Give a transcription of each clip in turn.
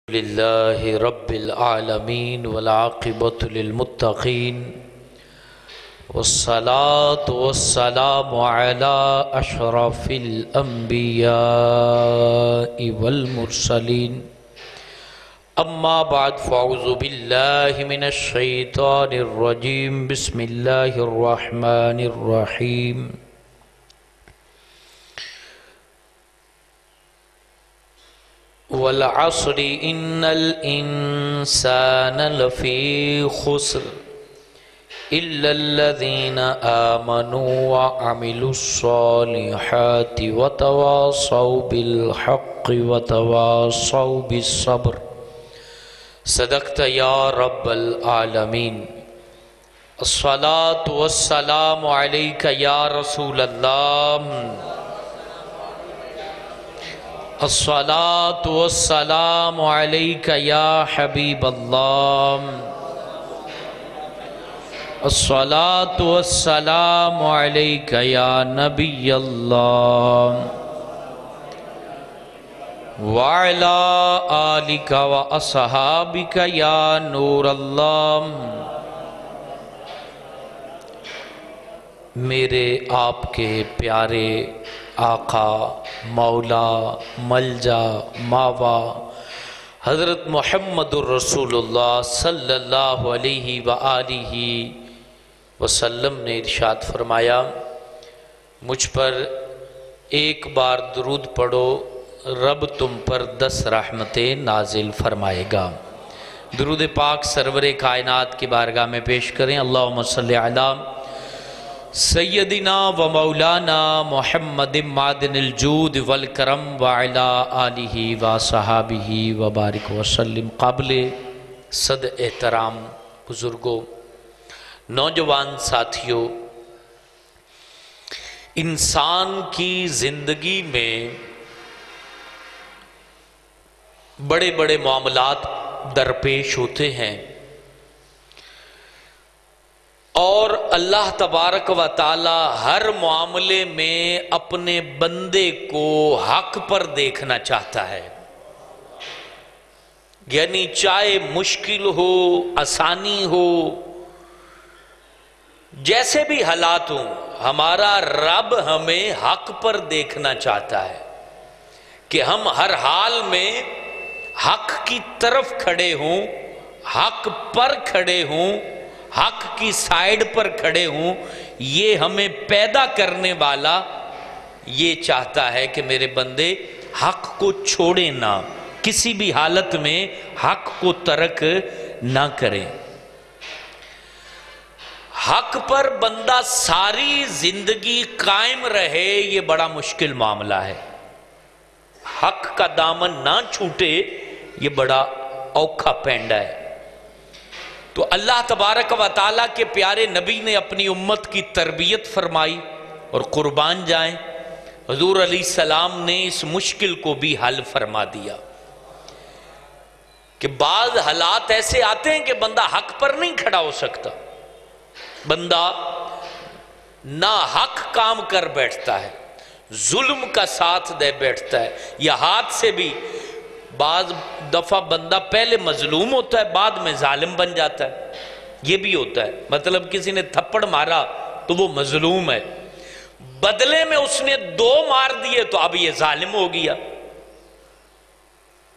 للہ رب العالمین والعاقبۃ للمتقین والصلاة والسلام علی اشرف الانبیاء والمرسلین اما بعد فاعوذ باللہ من الشیطان الرجیم بسم اللہ الرحمن الرحیم والعصر ان الانسان لفی خسر الا الذین آمنوا وعملوا الصالحات وتواصوا بالحق وتواصوا بالصبر صدقت یا رب العالمین الصلاة والسلام علیک یا رسول اللہ الصلاة والسلام علیک یا حبیب اللہ الصلاة والسلام علیک یا نبی اللہ وعلی آلک واصحابک یا نور اللہ۔ میرے آپ کے پیارے آقا مولا ملجا ماوا حضرت محمد الرسول اللہ صلی اللہ علیہ وآلہ وسلم نے ارشاد فرمایا، مجھ پر ایک بار درود پڑھو، رب تم پر 10 رحمتیں نازل فرمائے گا۔ درود پاک سرور کائنات کی بارگاہ میں پیش کریں۔ اللہم صلی علی سیدنا و مولانا محمد معدن الجود والکرم وعلی آلہ و صحابہ وبارک وسلم۔ قابل صد احترام بزرگوں، نوجوان ساتھیوں، انسان کی زندگی میں بڑے بڑے معاملات درپیش ہوتے ہیں، اور اللہ تبارک و تعالی ہر معاملے میں اپنے بندے کو حق پر دیکھنا چاہتا ہے، یعنی چاہے مشکل ہو، آسانی ہو، جیسے بھی حالات ہوں، ہمارا رب ہمیں حق پر دیکھنا چاہتا ہے کہ ہم ہر حال میں حق کی طرف کھڑے ہوں، حق پر کھڑے ہوں، حق کی سائیڈ پر کھڑے ہوں۔ یہ ہمیں پیدا کرنے والا یہ چاہتا ہے کہ میرے بندے حق کو چھوڑیں نہ، کسی بھی حالت میں حق کو ترک نہ کریں۔ حق پر بندہ ساری زندگی قائم رہے، یہ بڑا مشکل معاملہ ہے۔ حق کا دامن نہ چھوٹے، یہ بڑا اوکھا پینڈا ہے۔ تو اللہ تبارک و تعالیٰ کے پیارے نبی نے اپنی امت کی تربیت فرمائی، اور قربان جائیں حضور علیہ السلام نے اس مشکل کو بھی حل فرما دیا کہ بعض حالات ایسے آتے ہیں کہ بندہ حق پر نہیں کھڑا ہو سکتا، بندہ ناحق کام کر بیٹھتا ہے، ظلم کا ساتھ دے بیٹھتا ہے، یا ہاتھ سے بھی بعض دفعہ بندہ پہلے مظلوم ہوتا ہے، بعد میں ظالم بن جاتا ہے، یہ بھی ہوتا ہے۔ مطلب کسی نے تھپڑ مارا تو وہ مظلوم ہے، بدلے میں اس نے 2 مار دیے تو اب یہ ظالم ہو گیا،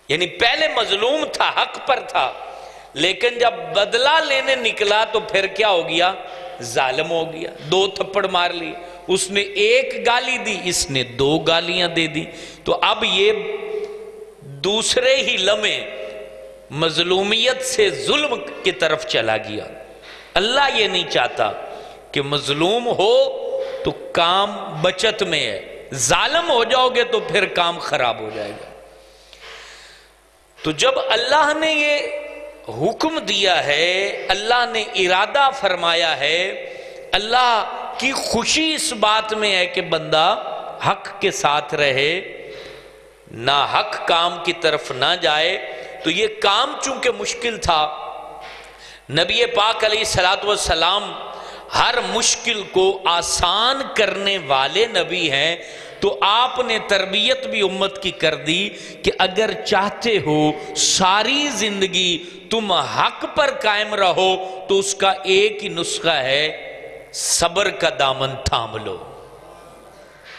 یعنی پہلے مظلوم تھا، حق پر تھا، لیکن جب بدلہ لینے نکلا تو پھر کیا ہو گیا؟ ظالم ہو گیا۔ 2 تھپڑ مار لی، اس نے 1 گالی دی، اس نے 2 گالیاں دے دی، تو اب یہ دوسرے ہی لمحے مظلومیت سے ظلم کی طرف چلا گیا۔ اللہ یہ نہیں چاہتا کہ مظلوم ہو تو کام بچت میں ہے، ظالم ہو جاؤ گے تو پھر کام خراب ہو جائے گا۔ تو جب اللہ نے یہ حکم دیا ہے، اللہ نے ارادہ فرمایا ہے، اللہ کی خوشی اس بات میں ہے کہ بندہ حق کے ساتھ رہے، نہ حق کام کی طرف نہ جائے، تو یہ کام چونکہ مشکل تھا، نبی پاک علیہ السلام ہر مشکل کو آسان کرنے والے نبی ہیں، تو آپ نے تربیت بھی امت کی کر دی کہ اگر چاہتے ہو ساری زندگی تم حق پر قائم رہو تو اس کا ایک ہی نسخہ ہے، صبر کا دامن تھام لو۔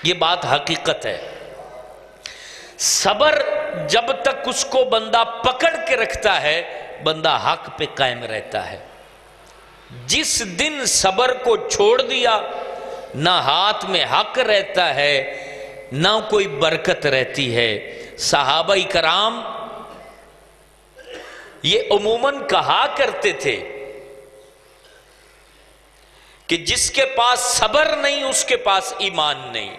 یہ بات حقیقت ہے۔ صبر جب تک اس کو بندہ پکڑ کے رکھتا ہے، بندہ حق پہ قائم رہتا ہے۔ جس دن صبر کو چھوڑ دیا، نہ ہاتھ میں حق رہتا ہے، نہ کوئی برکت رہتی ہے۔ صحابہ کرام یہ عموماً کہا کرتے تھے کہ جس کے پاس صبر نہیں اس کے پاس ایمان نہیں،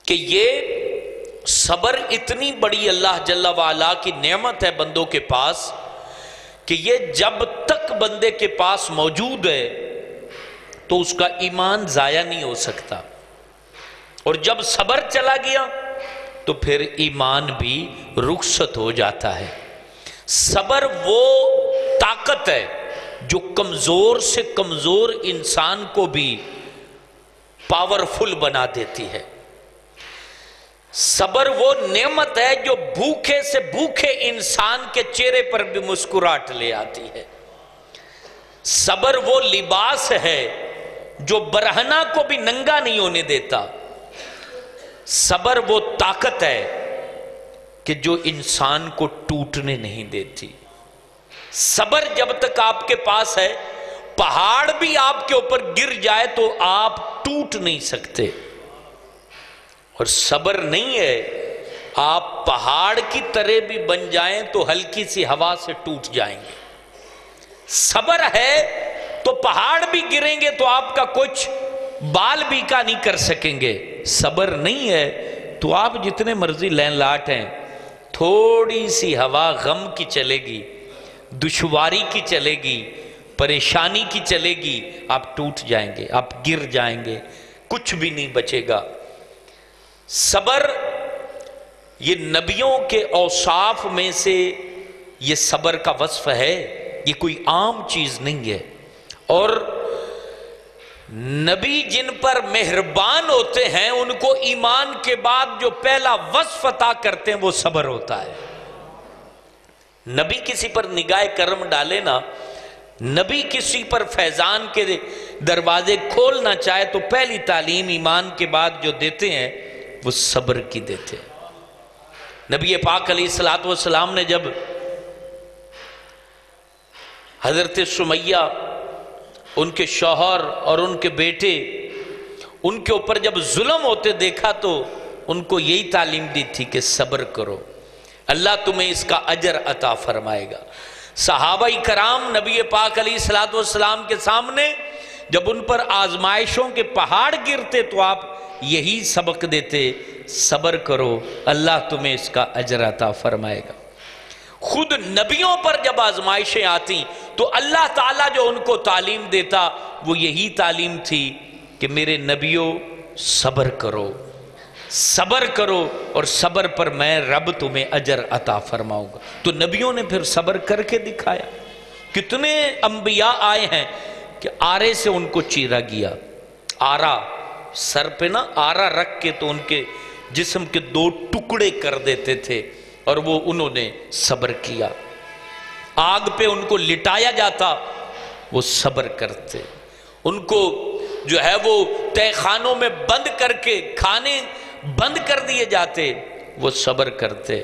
کہ یہ صبر اتنی بڑی اللہ جل وعلا کی نعمت ہے بندوں کے پاس کہ یہ جب تک بندے کے پاس موجود ہے تو اس کا ایمان ضائع نہیں ہو سکتا، اور جب صبر چلا گیا تو پھر ایمان بھی رخصت ہو جاتا ہے۔ صبر وہ طاقت ہے جو کمزور سے کمزور انسان کو بھی پاورفل بنا دیتی ہے۔ صبر وہ نعمت ہے جو بھوکے سے بھوکے انسان کے چہرے پر بھی مسکراہٹ لے آتی ہے۔ صبر وہ لباس ہے جو برہنہ کو بھی ننگا نہیں ہونے دیتا۔ صبر وہ طاقت ہے کہ جو انسان کو ٹوٹنے نہیں دیتی۔ صبر جب تک آپ کے پاس ہے، پہاڑ بھی آپ کے اوپر گر جائے تو آپ ٹوٹ نہیں سکتے، اور صبر نہیں ہے، آپ پہاڑ کی طرح بھی بن جائیں تو ہلکی سی ہوا سے ٹوٹ جائیں گے۔ صبر ہے تو پہاڑ بھی گریں گے تو آپ کا کچھ بال بھی کا نہیں کر سکیں گے۔ صبر نہیں ہے تو آپ جتنے مرضی لین لاٹ ہیں، تھوڑی سی ہوا غم کی چلے گی، دشواری کی چلے گی، پریشانی کی چلے گی، آپ ٹوٹ جائیں گے، آپ گر جائیں گے، کچھ بھی نہیں بچے گا۔ صبر یہ نبیوں کے اوصاف میں سے یہ صبر کا وصف ہے، یہ کوئی عام چیز نہیں ہے، اور نبی جن پر مہربان ہوتے ہیں ان کو ایمان کے بعد جو پہلا وصف عطا کرتے ہیں وہ صبر ہوتا ہے۔ نبی کسی پر نگاہ کرم ڈالے نا، نبی کسی پر فیضان کے دروازے کھولنا چاہے تو پہلی تعلیم ایمان کے بعد جو دیتے ہیں وہ صبر کی دیتے ہیں۔ نبی پاک علیہ السلام نے جب حضرت سمیہ، ان کے شوہر اور ان کے بیٹے، ان کے اوپر جب ظلم ہوتے دیکھا تو ان کو یہی تعلیم دی تھی کہ صبر کرو، اللہ تمہیں اس کا اجر عطا فرمائے گا۔ صحابہ کرام نبی پاک علیہ السلام کے سامنے جب ان پر آزمائشوں کے پہاڑ گرتے تو آپ یہی سبق دیتے، صبر کرو، اللہ تمہیں اس کا اجر عطا فرمائے گا۔ خود نبیوں پر جب آزمائشیں آتی تو اللہ تعالیٰ جو ان کو تعلیم دیتا وہ یہی تعلیم تھی کہ میرے نبیوں صبر کرو، صبر کرو، اور صبر پر میں رب تمہیں اجر عطا فرماؤں گا۔ تو نبیوں نے پھر صبر کر کے دکھایا۔ کتنے انبیاء آئے ہیں کہ آرے سے ان کو چیرا گیا، آرا سر پہ نا آرا رکھ کے تو ان کے جسم کے 2 ٹکڑے کر دیتے تھے، اور وہ انہوں نے صبر کیا۔ آگ پہ ان کو لٹایا جاتا، وہ صبر کرتے۔ ان کو جو ہے وہ تہہ خانوں میں بند کر کے کھانے بند کر دیے جاتے، وہ صبر کرتے۔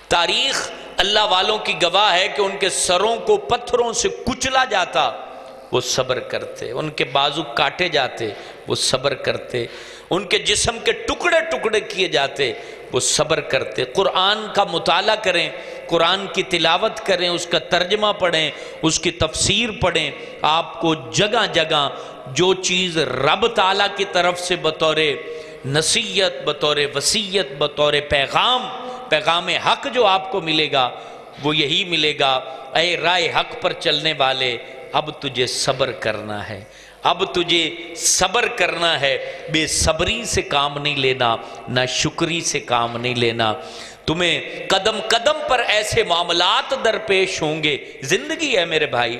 تاریخ اللہ والوں کی گواہ ہے کہ ان کے سروں کو پتھروں سے کچلا جاتا، وہ صبر کرتے۔ ان کے بازو کاٹے جاتے، وہ صبر کرتے۔ ان کے جسم کے ٹکڑے ٹکڑے کیے جاتے، وہ صبر کرتے۔ قرآن کا مطالعہ کریں، قرآن کی تلاوت کریں، اس کا ترجمہ پڑھیں، اس کی تفسیر پڑھیں، آپ کو جگہ جگہ جو چیز رب تعالیٰ کی طرف سے بطور نصیحت، بطور وصیت، بطور پیغام حق جو آپ کو ملے گا وہ یہی ملے گا، اے رائے حق پر چلنے والے، اب تجھے صبر کرنا ہے، اب تجھے صبر کرنا ہے، بے صبری سے کام نہیں لینا، نہ شکری سے کام نہیں لینا۔ تمہیں قدم قدم پر ایسے معاملات درپیش ہوں گے۔ زندگی ہے میرے بھائی،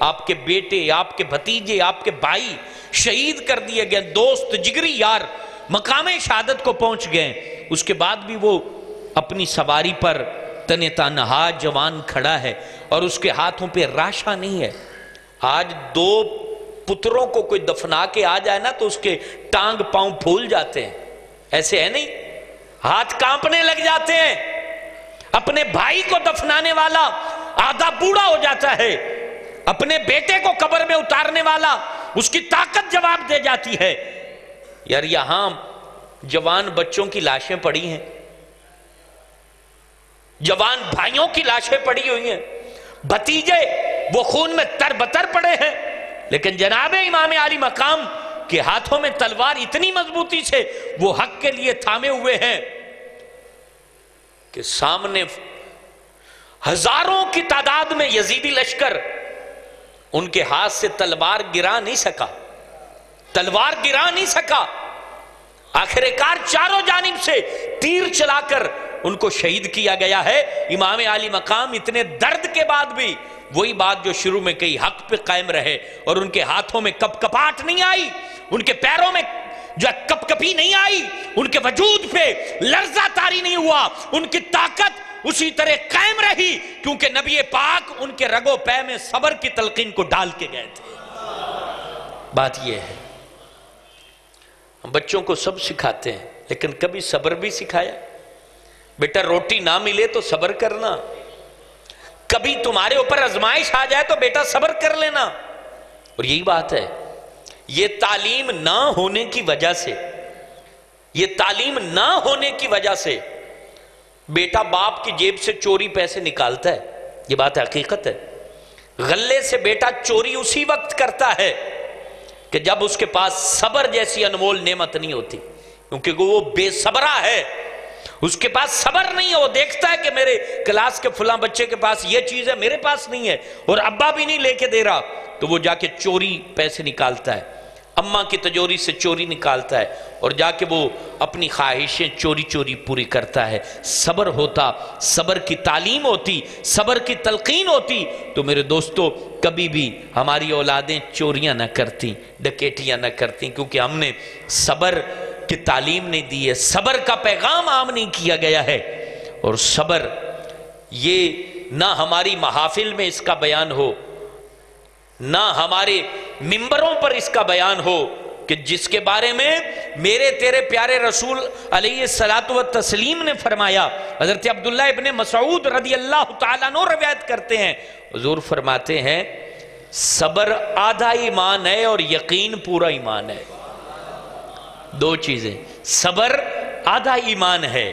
آپ کے بیٹے، آپ کے بھتیجے، آپ کے بھائی شہید کر دیے گئے، دوست جگری یار مقام شہادت کو پہنچ گئے، اس کے بعد بھی وہ اپنی سواری پر تن تنہا جوان کھڑا ہے اور اس کے ہاتھوں پہ راشا نہیں ہے۔ آج دو پتروں کو کوئی دفنا کے آ جائے نا تو اس کے ٹانگ پاؤں پھول جاتے ہیں، ایسے ہے نہیں؟ ہاتھ کانپنے لگ جاتے ہیں۔ اپنے بھائی کو دفنانے والا آدھا بوڑھا ہو جاتا ہے، اپنے بیٹے کو قبر میں اتارنے والا اس کی طاقت جواب دے جاتی ہے۔ یار یہاں جوان بچوں کی لاشیں پڑی ہیں، جوان بھائیوں کی لاشیں پڑی ہوئی ہیں، بھتیجے وہ خون میں تر بتر پڑے ہیں، لیکن جناب امام عالی مقام کے ہاتھوں میں تلوار اتنی مضبوطی سے وہ حق کے لیے تھامے ہوئے ہیں کہ سامنے ہزاروں کی تعداد میں یزیدی لشکر ان کے ہاتھ سے تلوار گرا نہیں سکا، تلوار گرا نہیں سکا۔ آخر کار چاروں جانب سے تیر چلا کر ان کو شہید کیا گیا ہے۔ امام عالی مقام اتنے درد کے بعد بھی وہی بات جو شروع میں کہی، حق پہ قائم رہے، اور ان کے ہاتھوں میں کپ کپاٹ نہیں آئی، ان کے پیروں میں جو کپ کپی نہیں آئی، ان کے وجود پہ لرزہ طاری نہیں ہوا، ان کی طاقت اسی طرح قائم رہی، کیونکہ نبی پاک ان کے رگ و پے میں صبر کی تلقین کو ڈال کے گئے تھے۔ بات یہ ہے ہم بچوں کو سب سکھاتے ہیں، لیکن کبھی صبر بھی سکھایا؟ بیٹا روٹی نہ ملے تو صبر کرنا، کبھی تمہارے اوپر آزمائش آ جائے تو بیٹا صبر کر لینا۔ اور یہی بات ہے، یہ تعلیم نہ ہونے کی وجہ سے، یہ تعلیم نہ ہونے کی وجہ سے بیٹا باپ کی جیب سے چوری پیسے نکالتا ہے، یہ بات حقیقت ہے۔ غلے سے بیٹا چوری اسی وقت کرتا ہے کہ جب اس کے پاس صبر جیسی انمول نعمت نہیں ہوتی، کیونکہ وہ بے صبرہ ہے، اس کے پاس صبر نہیں ہے۔ وہ دیکھتا ہے کہ میرے کلاس کے فلاں بچے کے پاس یہ چیز ہے، میرے پاس نہیں ہے، اور ابا بھی نہیں لے کے دے رہا، تو وہ جا کے چوری پیسے نکالتا ہے، اماں کی تجوری سے چوری نکالتا ہے، اور جا کے وہ اپنی خواہشیں چوری چوری پوری کرتا ہے۔ صبر ہوتا، صبر کی تعلیم ہوتی، صبر کی تلقین ہوتی تو میرے دوستو کبھی بھی ہماری اولادیں چوریاں نہ کرتی، ڈکیٹیاں نہ کرتی، کیونکہ ہم نے صبر کی تعلیم نہیں دی ہے، صبر کا پیغام عام نہیں کیا گیا ہے۔ اور صبر یہ نہ ہماری محافل میں اس کا بیان ہو، نہ ہمارے ممبروں پر اس کا بیان ہو، کہ جس کے بارے میں میرے تیرے پیارے رسول علیہ الصلوۃ والتسلیم نے فرمایا۔ حضرت عبداللہ ابن مسعود رضی اللہ تعالیٰ عنہ روایت کرتے ہیں، حضور فرماتے ہیں صبر آدھا ایمان ہے اور یقین پورا ایمان ہے۔ دو چیزیں، صبر آدھا ایمان ہے،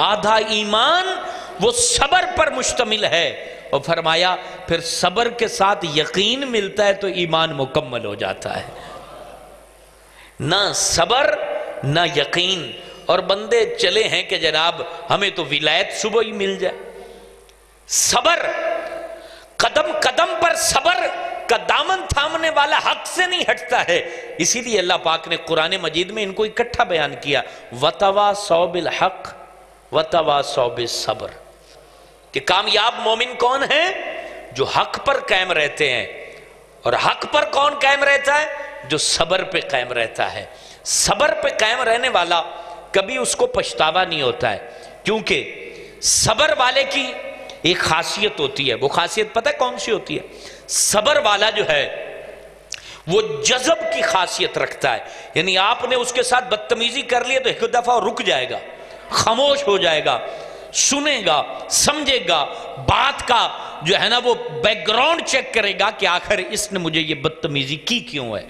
آدھا ایمان وہ صبر پر مشتمل ہے، اور فرمایا پھر صبر کے ساتھ یقین ملتا ہے تو ایمان مکمل ہو جاتا ہے۔ نہ صبر نہ یقین، اور بندے چلے ہیں کہ جناب ہمیں تو ولایت صبح ہی مل جائے۔ صبر قدم قدم پر صبر کا دامن تھامنے والا حق سے نہیں ہٹتا ہے، اسی لیے اللہ پاک نے قرآن مجید میں ان کو اکٹھا بیان کیا، وَتَوَاصَوْا بِالْحَقِّ وَتَوَاصَوْا بِالصَّبْرِ، کہ کامیاب مومن کون ہیں؟ جو حق پر قائم رہتے ہیں، اور حق پر کون قائم رہتا ہے؟ جو صبر پہ قائم رہتا ہے۔ صبر پہ قائم رہنے والا کبھی اس کو پچھتاوا نہیں ہوتا ہے، کیونکہ صبر والے کی ایک خاصیت ہوتی ہے، وہ خاصیت پتہ ہے کون سی ہوتی ہے؟ صبر والا جو ہے وہ جذب کی خاصیت رکھتا ہے، یعنی آپ نے اس کے ساتھ بدتمیزی کر لی تو ایک دفعہ رک جائے گا، خاموش ہو جائے گا، سنے گا، سمجھے گا، بات کا جو ہے نا وہ بیک گراؤنڈ چیک کرے گا کہ آخر اس نے مجھے یہ بدتمیزی کی کیوں ہے۔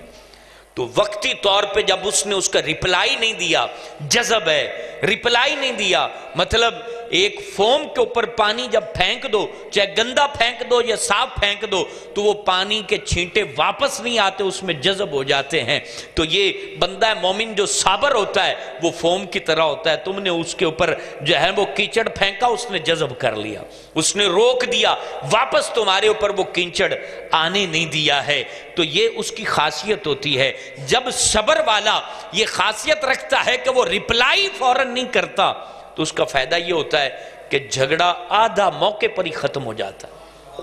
تو وقتی طور پہ جب اس نے اس کا ریپلائی نہیں دیا، جذب ہے، ریپلائی نہیں دیا، مطلب ایک فوم کے اوپر پانی جب پھینک دو، چاہے گندا پھینک دو یا صاف پھینک دو، تو وہ پانی کے چھینٹے واپس نہیں آتے، اس میں جذب ہو جاتے ہیں۔ تو یہ بندہ مومن جو صابر ہوتا ہے وہ فوم کی طرح ہوتا ہے، تم نے اس کے اوپر جو ہے وہ کیچڑ پھینکا، اس نے جذب کر لیا، اس نے روک دیا، واپس تمہارے اوپر وہ کیچڑ آنے نہیں دیا ہے۔ تو یہ اس کی خاصیت ہوتی ہے۔ جب صبر والا یہ خاصیت رکھتا ہے کہ وہ ریپلائی فوراً نہیں کرتا، تو اس کا فائدہ یہ ہوتا ہے کہ جھگڑا آدھا موقع پر ہی ختم ہو جاتا ہے۔